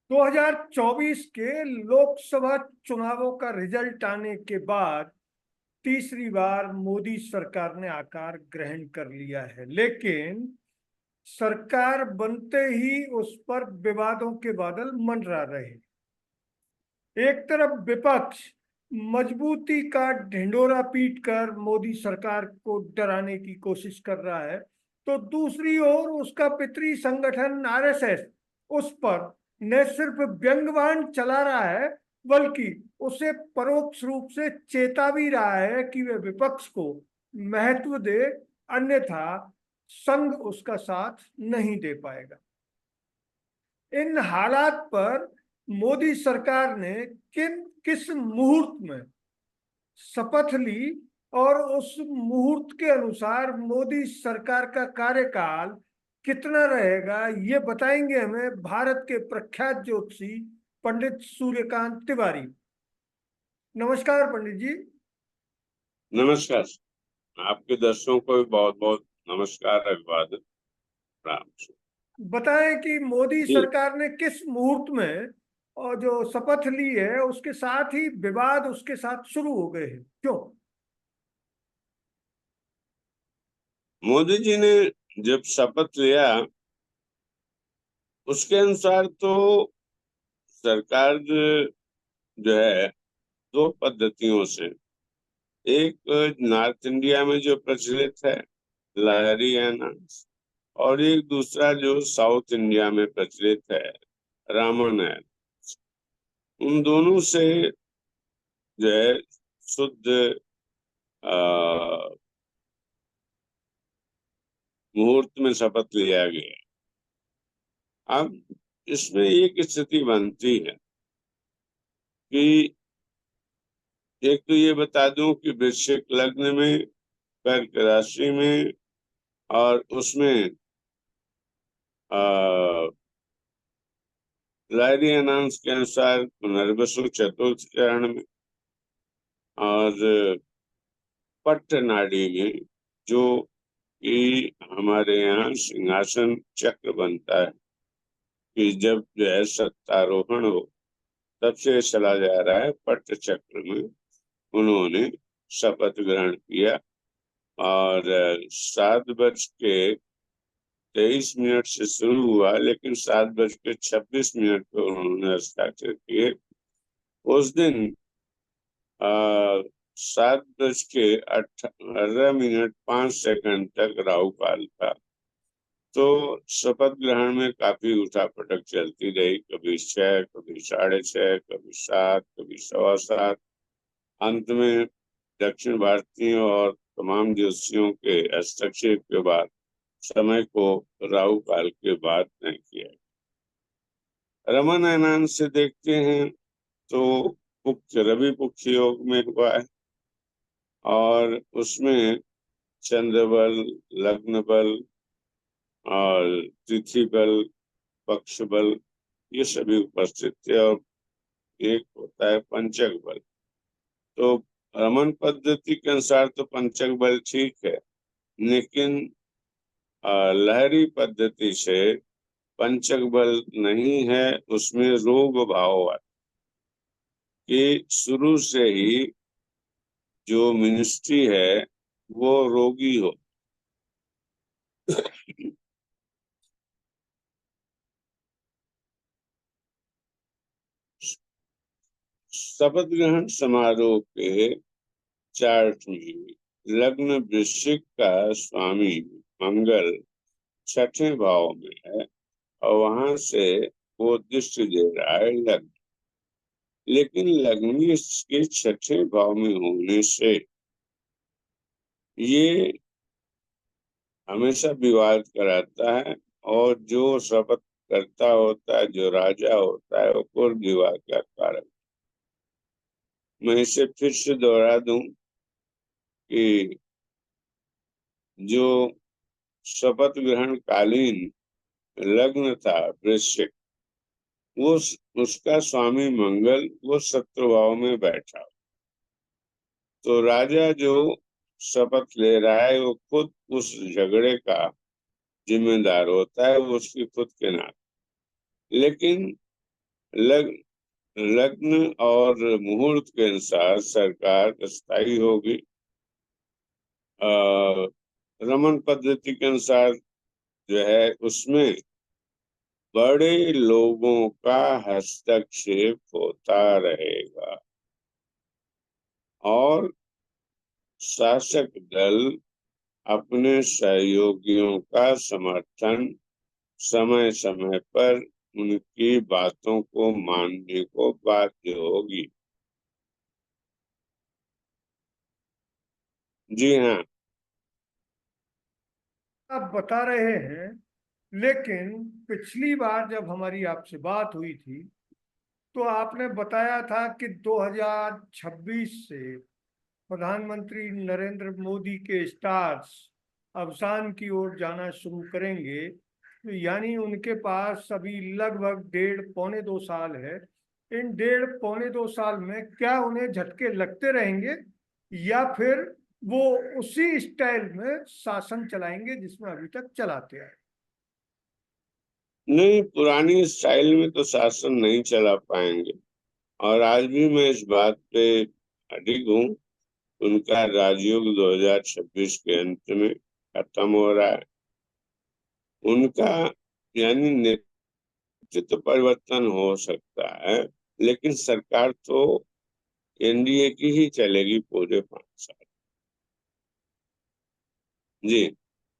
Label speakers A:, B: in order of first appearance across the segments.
A: 2024 के लोकसभा चुनावों का रिजल्ट आने के बाद तीसरी बार मोदी सरकार ने आकार ग्रहण कर लिया है, लेकिन सरकार बनते ही उस पर विवादों के बादल मंडरा रहे। एक तरफ विपक्ष मजबूती का ढिंढोरा पीटकर मोदी सरकार को डराने की कोशिश कर रहा है, तो दूसरी ओर उसका पितरी संगठन आरएसएस उस पर न सिर्फ व्यंग्यबाण चला रहा है, बल्कि उसे परोक्ष रूप से चेता भी रहा है कि वह विपक्ष को महत्व दे, अन्यथा संघ उसका साथ नहीं दे पाएगा। इन हालात पर मोदी सरकार ने किस मुहूर्त में शपथ ली और उस मुहूर्त के अनुसार मोदी सरकार का कार्यकाल कितना रहेगा, ये बताएंगे हमें भारत के प्रख्यात ज्योतिषी पंडित सूर्यकांत तिवारी। नमस्कार पंडित जी।
B: नमस्कार। आपके दर्शकों को भी बहुत बहुत नमस्कार, अभिवादन, प्रणाम।
A: बताएं कि मोदी
B: जी,
A: सरकार ने किस मुहूर्त में और जो शपथ ली है उसके साथ ही विवाद उसके साथ शुरू हो गए हैं, क्यों?
B: मोदी जी ने जब शपथ लिया उसके अनुसार तो सरकार जो है दो पद्धतियों से, एक नॉर्थ इंडिया में जो प्रचलित है लहरी एनांस, और एक दूसरा जो साउथ इंडिया में प्रचलित है रामन एनांस। उन दोनों से जो है शुद्ध मुहूर्त में शपथ लिया गया। अब इसमें एक स्थिति बनती है कि एक तो ये बता दूं कि वृश्चिक लग्न में, कर्क राशि में, और उसमें लाइरी अनाउंस के अनुसार पुनर्वसु चतुर्थ चरण में, और पट्ट नाड़ी में जो कि हमारे यहाँ सिंहासन चक्र बनता है कि जब जो है सत्तारोहण हो, तब से चला जा रहा है पट्ट चक्र में उन्होंने शपथ ग्रहण किया। और 7:23 से शुरू हुआ, लेकिन 7:26 पर उन्होंने हस्ताक्षर किए। उस दिन 7:18 तक राहु काल था। तो शपथ ग्रहण में काफी उठापटक चलती रही, कभी 6, कभी 6:30, कभी 7, कभी 7:15। अंत में दक्षिण भारतीयों और तमाम ज्योतिषियों के हस्तक्षेप के बाद समय को राहु काल के बाद तय किया। रमन अयनान से देखते हैं तो रवि पुक्ष योग में हुआ है, और उसमें चंद्र बल, लग्न बल और तिथि बल, पक्ष बल, ये सभी उपस्थित थे। और एक होता है पंचक बल। तो रमन पद्धति के अनुसार तो पंचक बल ठीक है, लेकिन लहरी पद्धति से पंचक बल नहीं है, उसमें रोग भाव है कि शुरू से ही जो मिनिस्ट्री है वो रोगी हो। शपथ ग्रहण समारोह के चार्ट में लग्न वृश्चिक का स्वामी मंगल 6ठे भाव में है, और वहां से वो दृष्टि दे रहा है लग्न। लेकिन लग्न के 6ठे भाव में होने से ये हमेशा विवाद कराता है, और जो शपथ करता होता है, जो राजा होता है, वो कुल विवाद का कारण। मैं इसे फिर से दोहरा दूं कि जो शपथ ग्रहण कालीन लग्न था वृश्चिक, वो उसका स्वामी मंगल वो शत्रुभाव में बैठा। तो राजा जो शपथ ले रहा है वो खुद उस झगड़े का जिम्मेदार होता है, वो उसकी खुद के नाम। लेकिन लग्न लग्न और मुहूर्त के अनुसार सरकार स्थायी होगी। रमन पद्धति के अनुसार जो है उसमें बड़े लोगों का हस्तक्षेप होता रहेगा और शासक दल अपने सहयोगियों का समर्थन समय समय पर उनकी बातों को मानने को बाध्य होगी। जी हाँ।
A: आप बता रहे हैं, लेकिन पिछली बार जब हमारी आपसे बात हुई थी तो आपने बताया था कि 2026 से प्रधानमंत्री नरेंद्र मोदी के स्टार्स अवसान की ओर जाना शुरू करेंगे। तो यानी उनके पास अभी लगभग 1.5 पौने 2 साल है। इन 1.5 पौने 2 साल में क्या उन्हें झटके लगते रहेंगे, या फिर वो उसी स्टाइल में शासन चलाएंगे जिसमें अभी तक चलाते आए?
B: नहीं, पुरानी स्टाइल में तो शासन नहीं चला पाएंगे और आज भी मैं इस बात पे अडिग हूँ। उनका राजयोग 2026 के अंत में खत्म हो रहा है। उनका यानी नेतृत्व परिवर्तन हो सकता है, लेकिन सरकार तो एनडीए की ही चलेगी पूरे 5 साल। जी।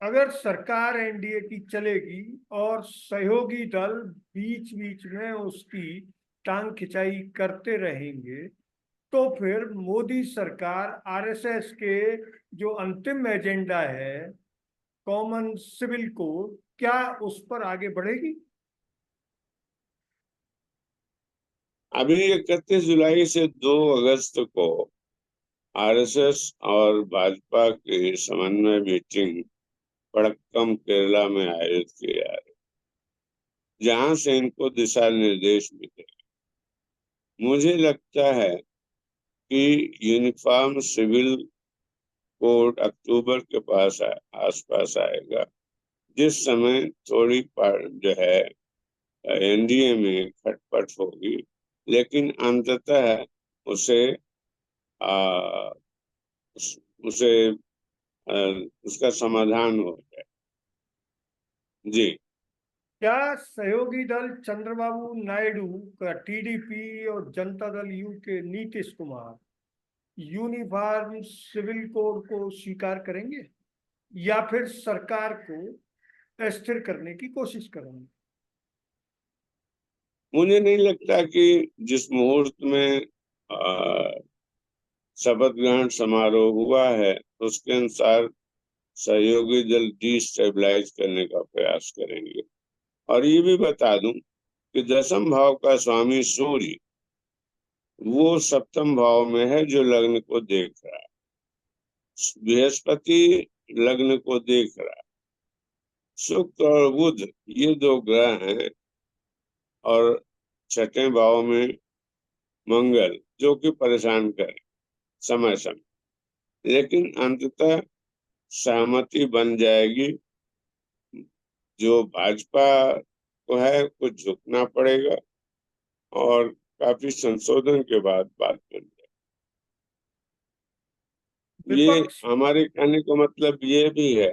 A: अगर सरकार एनडीए की चलेगी और सहयोगी दल बीच बीच में उसकी टांग खिंचाई करते रहेंगे, तो फिर मोदी सरकार आरएसएस के जो अंतिम एजेंडा है, कॉमन सिविल कोड, क्या उस पर आगे बढ़ेगी?
B: अभी 31 जुलाई से 2 अगस्त को आरएसएस और भाजपा के समन्वय मीटिंग पड़क्कम केरला में आयोजित किए जा रहे, जहां से इनको दिशा निर्देश मिले। मुझे लगता है कि यूनिफॉर्म सिविल कोड अक्टूबर के आसपास आएगा, जिस समय थोड़ी जो है एनडीए में खटपट होगी, लेकिन अंततः उसे आ, उसे उसका समाधान हो जाए। जी।
A: क्या सहयोगी दल चंद्रबाबू नायडू का टीडीपी और जनता दल यू के Nitish Kumar uniform civil code को स्वीकार करेंगे, या फिर सरकार को अस्थिर करने की कोशिश करेंगे?
B: मुझे नहीं लगता कि जिस मुहूर्त में शपथ ग्रहण समारोह हुआ है उसके अनुसार सहयोगी दल डिस्टेबलाइज करने का प्रयास करेंगे। और ये भी बता दूं कि 10वें भाव का स्वामी सूर्य वो 7वें भाव में है जो लग्न को देख रहा है। बृहस्पति लग्न को देख रहा है। शुक्र और बुध ये 2 ग्रह हैं, और 6वें भाव में मंगल जो कि परेशान करे समय समय। लेकिन अंततः सहमति बन जाएगी। जो भाजपा को है कुछ झुकना पड़ेगा और काफी संशोधन के बाद बात बन जाए। ये
A: विपक्ष
B: हमारे कहने का मतलब ये भी है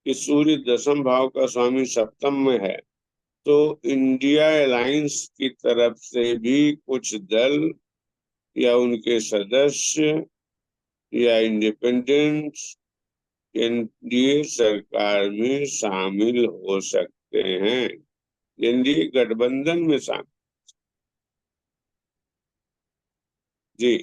B: कि सूर्य 10वें भाव का स्वामी 7वें में है, तो इंडिया अलायंस की तरफ से भी कुछ दल या उनके सदस्य या इंडिपेंडेंट्स एनडीए सरकार में शामिल हो सकते हैं। एनडीए गठबंधन में शामिल। जी।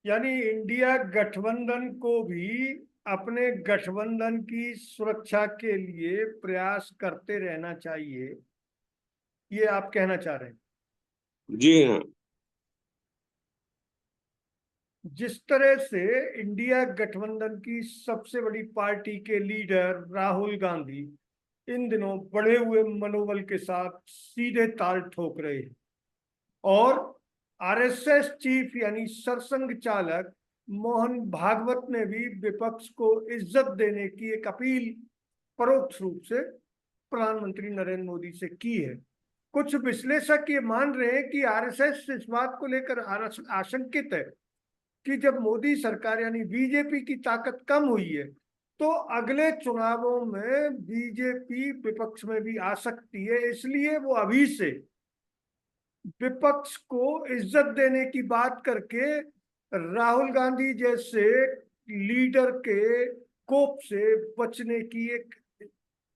A: यानी इंडिया गठबंधन को भी अपने गठबंधन की सुरक्षा के लिए प्रयास करते रहना चाहिए, ये आप कहना चाह रहे हैं?
B: जी हाँ।
A: जिस तरह से इंडिया गठबंधन की सबसे बड़ी पार्टी के लीडर राहुल गांधी इन दिनों बढ़े हुए मनोबल के साथ सीधे ताल ठोक रहे हैं, और आरएसएस चीफ यानी सरसंघ चालक मोहन भागवत ने भी विपक्ष को इज्जत देने की एक अपील परोक्ष रूप से प्रधानमंत्री नरेंद्र मोदी से की है, कुछ विश्लेषक ये मान रहे हैं कि आरएसएस इस बात को लेकर आशंकित है कि जब मोदी सरकार यानी बीजेपी की ताकत कम हुई है तो अगले चुनावों में बीजेपी विपक्ष में भी आ सकती है, इसलिए वो अभी से विपक्ष को इज्जत देने की बात करके राहुल गांधी जैसे लीडर के कोप से बचने की एक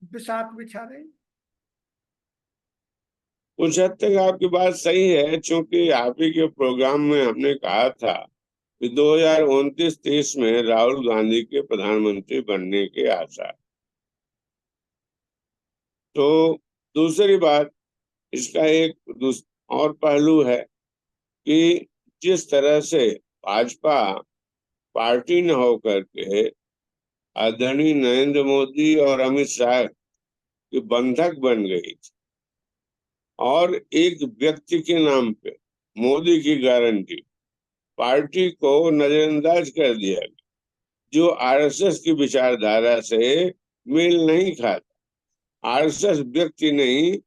A: बिसात बिछा रहे हैं।
B: कुछ हद तक आपकी बात सही है, क्योंकि आप ही के प्रोग्राम में हमने कहा था कि 2029-30 में राहुल गांधी के प्रधानमंत्री बनने के आसार। तो दूसरी बात, इसका एक और पहलू है कि जिस तरह से भाजपा पार्टी न होकर के आदरणीय नरेंद्र मोदी और अमित शाह के बंधक बन गई थी और एक व्यक्ति के नाम पे मोदी की गारंटी पार्टी को नजरअंदाज कर दिया गया, जो आरएसएस की विचारधारा से मेल नहीं खाता। आरएसएस व्यक्ति नहीं,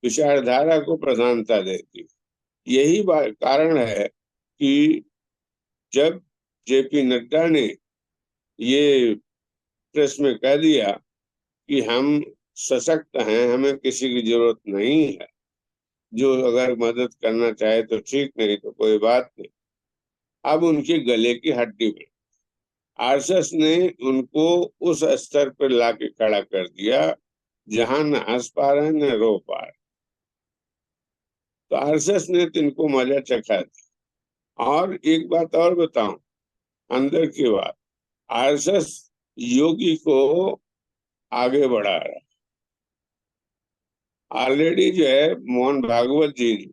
B: विचारधारा को प्रधानता देती। यही कारण है कि जब जेपी नड्डा ने ये प्रेस में कह दिया कि हम सशक्त हैं, हमें किसी की जरूरत नहीं है, जो अगर मदद करना चाहे तो ठीक, नहीं तो कोई बात नहीं, अब उनके गले की हड्डी में आरएसएस ने उनको उस स्तर पर लाके खड़ा कर दिया जहां न हंस पा रहे न रो पा रहे। तो आरएसएस ने तो इनको मजा चखा दिया। और एक बात और बताऊं, अंदर की बात, आरएसएस योगी को आगे बढ़ा रहा। ऑलरेडी जो है मोहन भागवत जी ने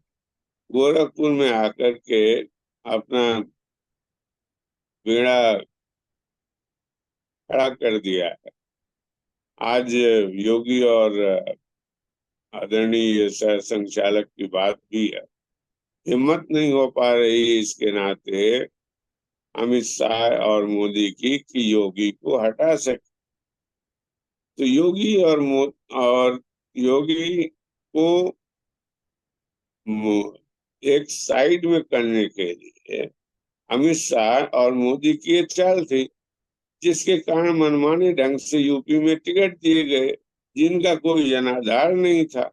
B: गोरखपुर में आकर के अपना बेड़ा खड़ा कर दिया है। आज योगी और आदरणीय सह संचालक की बात भी है, हिम्मत नहीं हो पा रही इसके नाते अमित शाह और मोदी की कि योगी को हटा सके। तो और योगी को एक साइड में करने के लिए अमित शाह और मोदी की ये चाल थी, जिसके कारण मनमाने ढंग से यूपी में टिकट दिए गए जिनका कोई जनाधार नहीं था।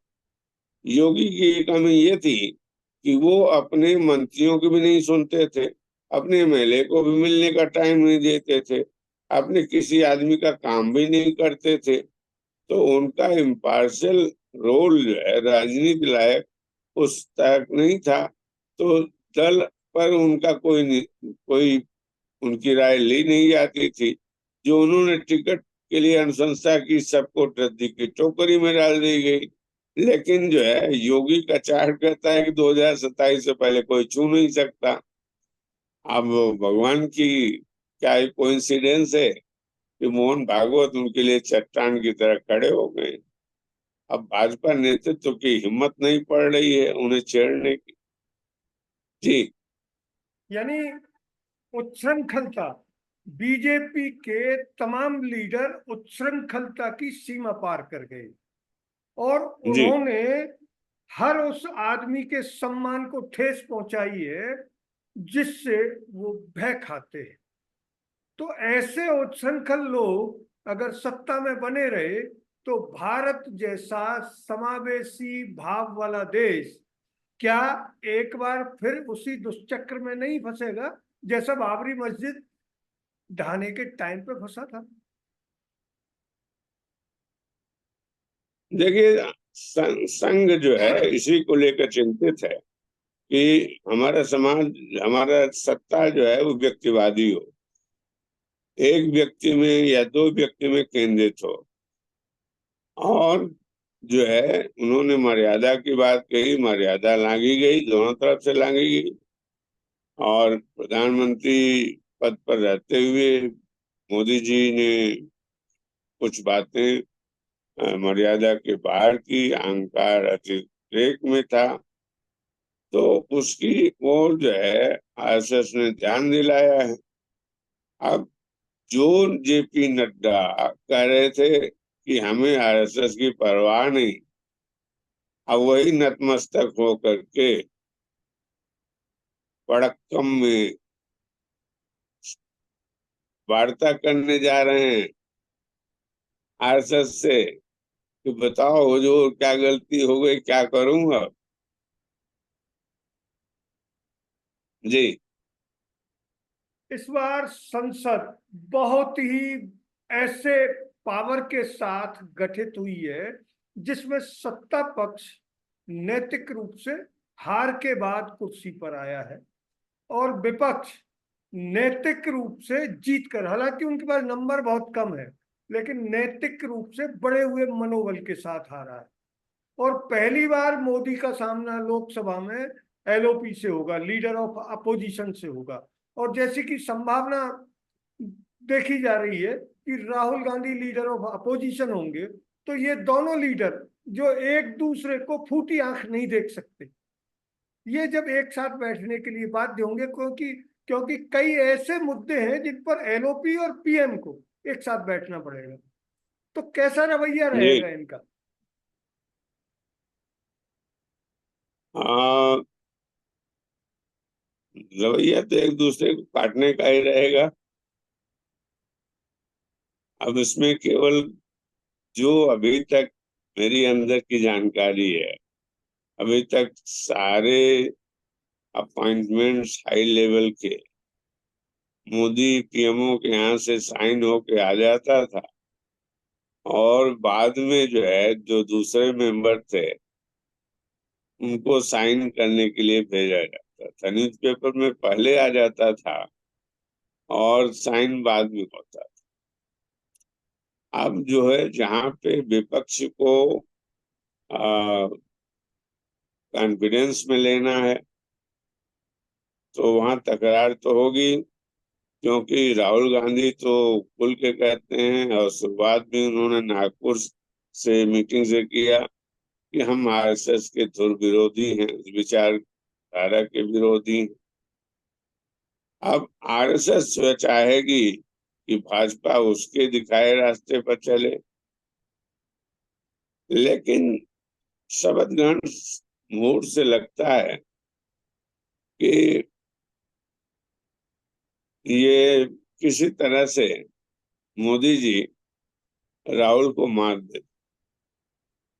B: योगी की कमी ये थी कि वो अपने मंत्रियों की भी नहीं सुनते थे, अपने एमएलए को भी मिलने का टाइम नहीं देते थे, अपने किसी आदमी का काम भी नहीं करते थे। तो उनका इम्पार्शियल रोल जो है राजनीति लायक उस तक नहीं था। तो दल पर उनका कोई उनकी राय ली नहीं जाती थी। जो उन्होंने टिकट के लिए अनुशंसा की, सबको रद्दी की टोकरी में डाल दी गई। लेकिन जो है योगी का चार्ट कहता है कि 2027 से पहले कोई छू नहीं सकता। अब भगवान की क्या कोइंसिडेंस है कि मोहन भागवत उनके लिए चट्टान की तरह खड़े हो गए। अब भाजपा नेतृत्व की हिम्मत नहीं पड़ रही है उन्हें छेड़ने की। जी,
A: यानी उच्छृंखलता, बीजेपी के तमाम लीडर उच्छृंखलता की सीमा पार कर गए और
B: जी,
A: उन्होंने हर उस आदमी के सम्मान को ठेस पहुंचाई है जिससे वो भय खाते हैं। तो ऐसे उच्छृंखल लोग अगर सत्ता में बने रहे तो भारत जैसा समावेशी भाव वाला देश क्या एक बार फिर उसी दुष्चक्र में नहीं फंसेगा जैसा बाबरी मस्जिद ढाने के टाइम पे फंसा था?
B: देखिए, संघ जो है इसी को लेकर चिंतित है कि हमारा समाज, हमारा सत्ता जो है वो व्यक्तिवादी हो, एक व्यक्ति में या दो व्यक्ति में केंद्रित हो। और जो है उन्होंने मर्यादा की बात कही, मर्यादा लांघी गई, दोनों तरफ से लांघी गई। और प्रधानमंत्री पद पर रहते हुए मोदी जी ने कुछ बातें मर्यादा के बाहर की, अहंकार अतिरेक में था। तो उसकी ओर जो है आरएसएस ने ध्यान दिलाया है। अब जो जेपी नड्डा कह रहे थे कि हमें आरएसएस की परवाह नहीं, अब वही नतमस्तक हो करके पड़क्कम में वार्ता करने जा रहे हैं आरएसएस से कि बताओ हुजूर क्या गलती हो गई, क्या करूंगा। जी।
A: इस बार संसद बहुत ही ऐसे पावर के साथ गठित हुई है जिसमें सत्ता पक्ष नैतिक रूप से हार के बाद कुर्सी पर आया है और विपक्ष नैतिक रूप से जीत कर, हालांकि उनके पास नंबर बहुत कम है, लेकिन नैतिक रूप से बढ़े हुए मनोबल के साथ हारा है। और पहली बार मोदी का सामना लोकसभा में एलओपी से होगा, लीडर ऑफ अपोजिशन से होगा। और जैसी कि संभावना देखी जा रही है कि Rahul Gandhi leader of opposition होंगे, तो ये दोनों लीडर जो एक दूसरे को फूटी आंख नहीं देख सकते, ये जब एक साथ बैठने के लिए बाध्य होंगे, क्योंकि क्योंकि कई ऐसे मुद्दे हैं जिन पर एलओपी और पीएम को एक साथ बैठना पड़ेगा। तो कैसा रवैया
B: जी।
A: रहेगा इनका?
B: हाँ, रवैया तो एक दूसरे को काटने का ही रहेगा। अब इसमें केवल जो अभी तक मेरी अंदर की जानकारी है, अभी तक सारे अपॉइंटमेंट्स हाई लेवल के मोदी पीएमओ के यहाँ से साइन होके आ जाता था, और बाद में जो है जो दूसरे मेंबर थे उनको साइन करने के लिए भेजा जाता था। न्यूज़पेपर में पहले आ जाता था और साइन बाद में होता था। अब जो है जहाँ पे विपक्ष को कॉन्फिडेंस में लेना है तो वहां तकरार तो होगी, क्योंकि राहुल गांधी तो खुल के कहते हैं, और शुरुआत भी उन्होंने नागपुर से मीटिंग से किया कि हम आरएसएस के धुर विरोधी हैं, इस विचारधारा के विरोधी हैं। अब आरएसएस चाहेगी कि भाजपा उसके दिखाए रास्ते पर चले, लेकिन शबदगण मूड से लगता है कि ये किसी तरह से मोदी जी राहुल को मार दे,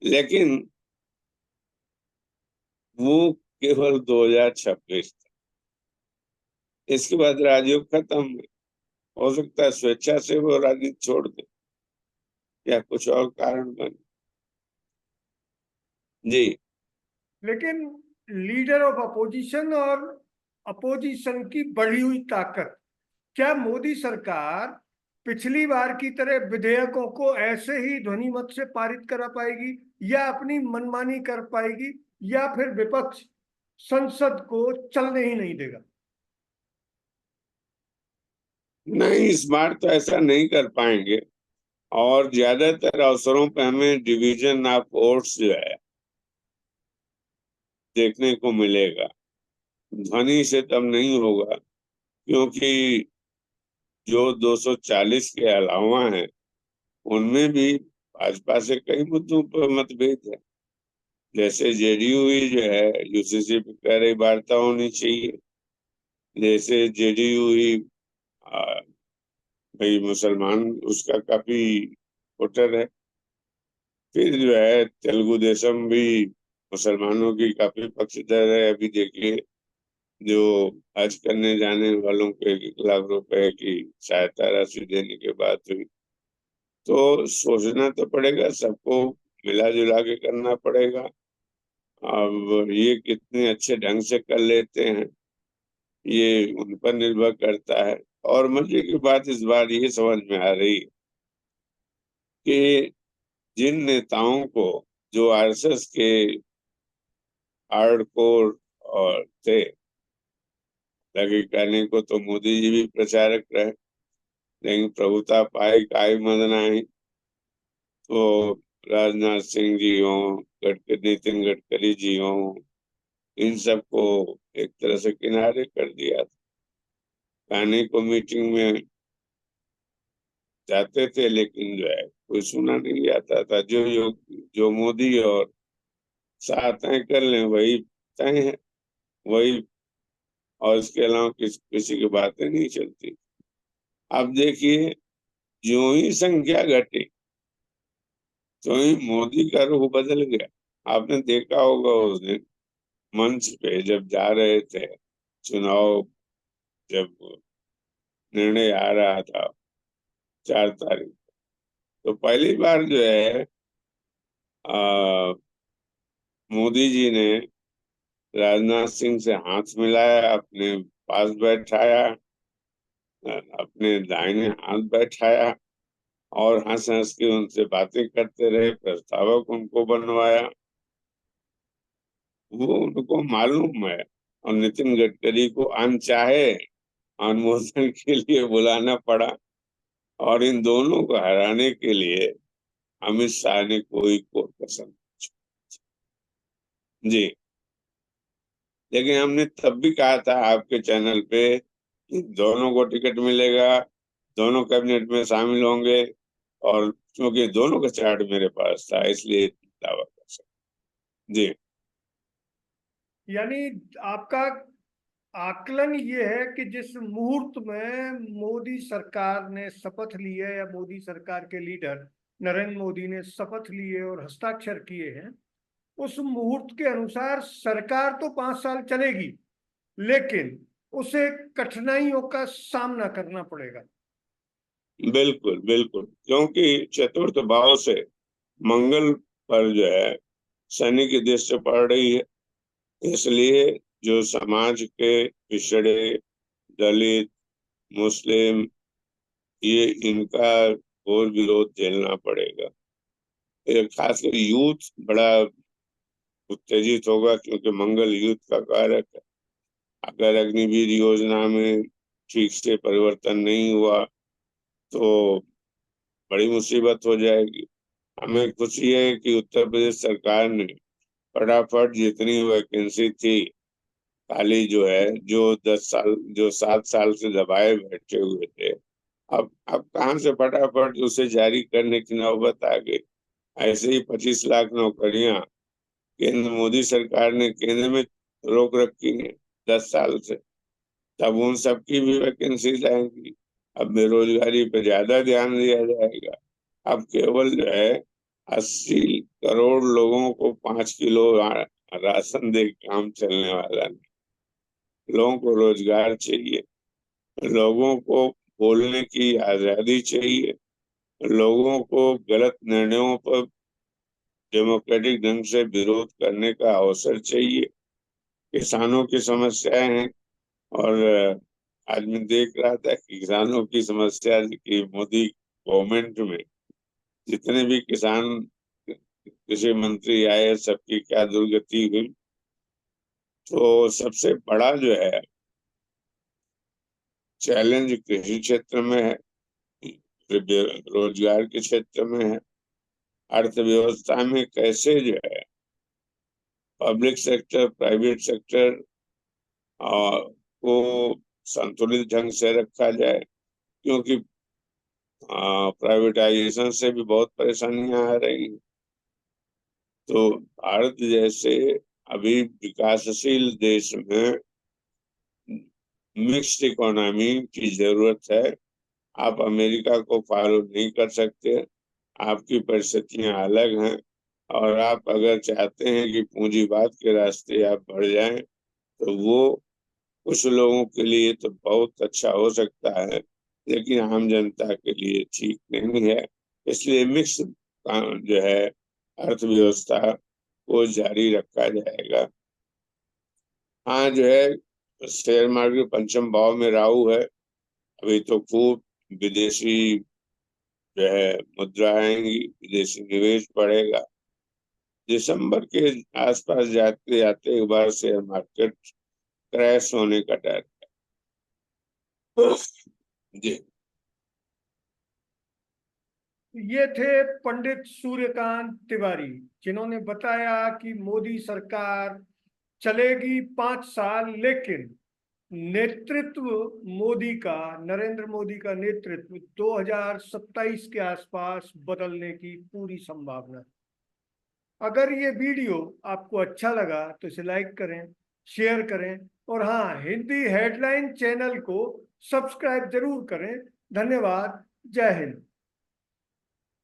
B: लेकिन वो केवल 2026 तक। इसके बाद राजयोग खत्म है। हो सकता है स्वेच्छा से वो राजनीति छोड़ दे या कुछ और कारण बने। जी।
A: लेकिन लीडर ऑफ अपोजिशन और अपोजिशन की बढ़ी हुई ताकत, क्या मोदी सरकार पिछली बार की तरह विधेयकों को ऐसे ही ध्वनि मत से पारित करा पाएगी, या अपनी मनमानी कर पाएगी, या फिर विपक्ष संसद को चलने ही नहीं देगा?
B: नहीं, इस बार तो ऐसा नहीं कर पाएंगे, और ज्यादातर अवसरों पे हमें डिवीजन ऑफ वोट्स जो है देखने को मिलेगा। ध्वनि से तब नहीं होगा, क्योंकि जो 240 के अलावा है उनमें भी भाजपा से कई मुद्दों पर मतभेद है। जैसे जेडीयू ही जो है यूसीसी पे कह रही वार्ता होनी चाहिए, जैसे जेडीयू ही आ, भाई मुसलमान उसका काफी वोटर है। फिर जो है तेलुगु देशम भी मुसलमानों की काफी पक्षधर है। अभी देखिए जो हज करने जाने वालों को 1 लाख रुपए की सहायता राशि देने के बाद हुई। तो सोचना तो पड़ेगा, सबको मिला जुला के करना पड़ेगा। अब ये कितने अच्छे ढंग से कर लेते हैं ये उन पर निर्भर करता है। और मजे की बात इस बार ये समझ में आ रही है कि जिन नेताओं को, जो आरएसएस के हार्डकोर और थे, लगे कहने को तो मोदी जी भी प्रचारक रहे, लेकिन प्रभुता पाई काई मदन आई, तो राजनाथ सिंह जी हो, नितिन गडकरी जी हो, इन सबको एक तरह से किनारे कर दिया था। कहने को मीटिंग में जाते थे, लेकिन जो है कोई सुना नहीं आता था। जो मोदी और साथ तय कर लें वही तय है, वही, और इसके अलावा किसी की बातें नहीं चलती। अब देखिए, जो ही संख्या घटी तो ही मोदी का रुख बदल गया। आपने देखा होगा उस दिन मंच पे जब जा रहे थे, चुनाव जब निर्णय आ रहा था 4 तारीख, तो पहली बार जो है आ, मोदी जी ने राजनाथ सिंह से हाथ मिलाया, अपने पास बैठाया, अपने दाहिने हाथ बैठाया, और हंस हंस के उनसे बातें करते रहे, प्रस्तावक उनको बनवाया। वो उनको मालूम है, और नितिन गडकरी को अनचाहे अनुमोदन के लिए बुलाना पड़ा, और इन दोनों को हराने के लिए अमित शाह ने कोई कोर कसर नहीं छोड़ी। जी, लेकिन हमने तब भी कहा था आपके चैनल पे कि दोनों को टिकट मिलेगा, दोनों कैबिनेट में शामिल होंगे, और क्योंकि दोनों का चार्ट मेरे पास था इसलिए दावा कर सकते। जी।
A: यानी आपका आकलन ये है कि जिस मुहूर्त में मोदी सरकार ने शपथ ली है, या मोदी सरकार के लीडर नरेंद्र मोदी ने शपथ लिए और हस्ताक्षर किए हैं, उस मुहूर्त के अनुसार सरकार तो 5 साल चलेगी, लेकिन उसे कठिनाइयों का सामना करना पड़ेगा।
B: बिल्कुल बिल्कुल, क्योंकि चतुर्थ भाव से मंगल पर जो है शनि की दृष्टि पड़ रही है, इसलिए जो समाज के पिछड़े, दलित, मुस्लिम, ये इनका घोर विरोध झेलना पड़ेगा। ये खासकर यूथ बड़ा उत्तेजित होगा, क्योंकि मंगल यूथ का कारक है। अगर अग्निवीर योजना में ठीक से परिवर्तन नहीं हुआ तो बड़ी मुसीबत हो जाएगी। हमें खुशी है कि उत्तर प्रदेश सरकार ने फटाफट जितनी वैकेंसी थी खाली, जो है, जो 10 साल, जो 7 साल से दबाए बैठे हुए थे, अब कहाँ से फटाफट उसे जारी करने की नौबत आ गई। ऐसे ही 25 लाख नौकरियां केंद्र मोदी सरकार ने केंद्र में रोक रखी है 10 साल से, तब उन सबकी भी वैकेंसीज आएंगी। अब बेरोजगारी पे ज्यादा ध्यान दिया जाएगा। अब केवल जो है 80 करोड़ लोगों को 5 किलो राशन दे के काम चलने वाला नहीं। लोगों को रोजगार चाहिए, लोगों को बोलने की आजादी चाहिए, लोगों को गलत निर्णयों पर डेमोक्रेटिक ढंग से विरोध करने का अवसर चाहिए। किसानों की समस्याएं हैं, और आज मैं देख रहा था कि किसानों की समस्या की मोदी गवर्नमेंट में जितने भी किसान कृषि मंत्री आए सबकी क्या दुर्गति हुई। तो सबसे बड़ा जो है चैलेंज कृषि क्षेत्र में है, रोजगार के क्षेत्र में है, अर्थव्यवस्था में कैसे जो है पब्लिक सेक्टर, प्राइवेट सेक्टर को संतुलित ढंग से रखा जाए, क्योंकि प्राइवेटाइजेशन से भी बहुत परेशानियां आ रही हैं। तो भारत जैसे अभी विकासशील देश में मिक्स्ड इकोनॉमी की जरूरत है। आप अमेरिका को फॉलो नहीं कर सकते, आपकी परिस्थितियां अलग हैं, और आप अगर चाहते हैं कि पूंजीवाद के रास्ते आप बढ़ जाएं तो वो कुछ लोगों के लिए तो बहुत अच्छा हो सकता है, लेकिन आम जनता के लिए ठीक नहीं है। इसलिए मिक्स जो है अर्थव्यवस्था को जारी रखा जाएगा। हाँ, जो है शेयर मार्केट पंचम भाव में राहु है, अभी तो खूब विदेशी जो है मुद्रा आएंगी, विदेशी निवेश बढ़ेगा। दिसंबर के आसपास जाते जाते एक बार शेयर मार्केट क्रैश होने का डर है। जी।
A: ये थे पंडित सूर्यकांत तिवारी, जिन्होंने बताया कि मोदी सरकार चलेगी 5 साल, लेकिन नेतृत्व मोदी का, नरेंद्र मोदी का नेतृत्व 2027 के आसपास बदलने की पूरी संभावना है। अगर ये वीडियो आपको अच्छा लगा तो इसे लाइक करें, शेयर करें और हाँ, हिंदी हेडलाइन चैनल को सब्सक्राइब जरूर करें। धन्यवाद। जय हिंद।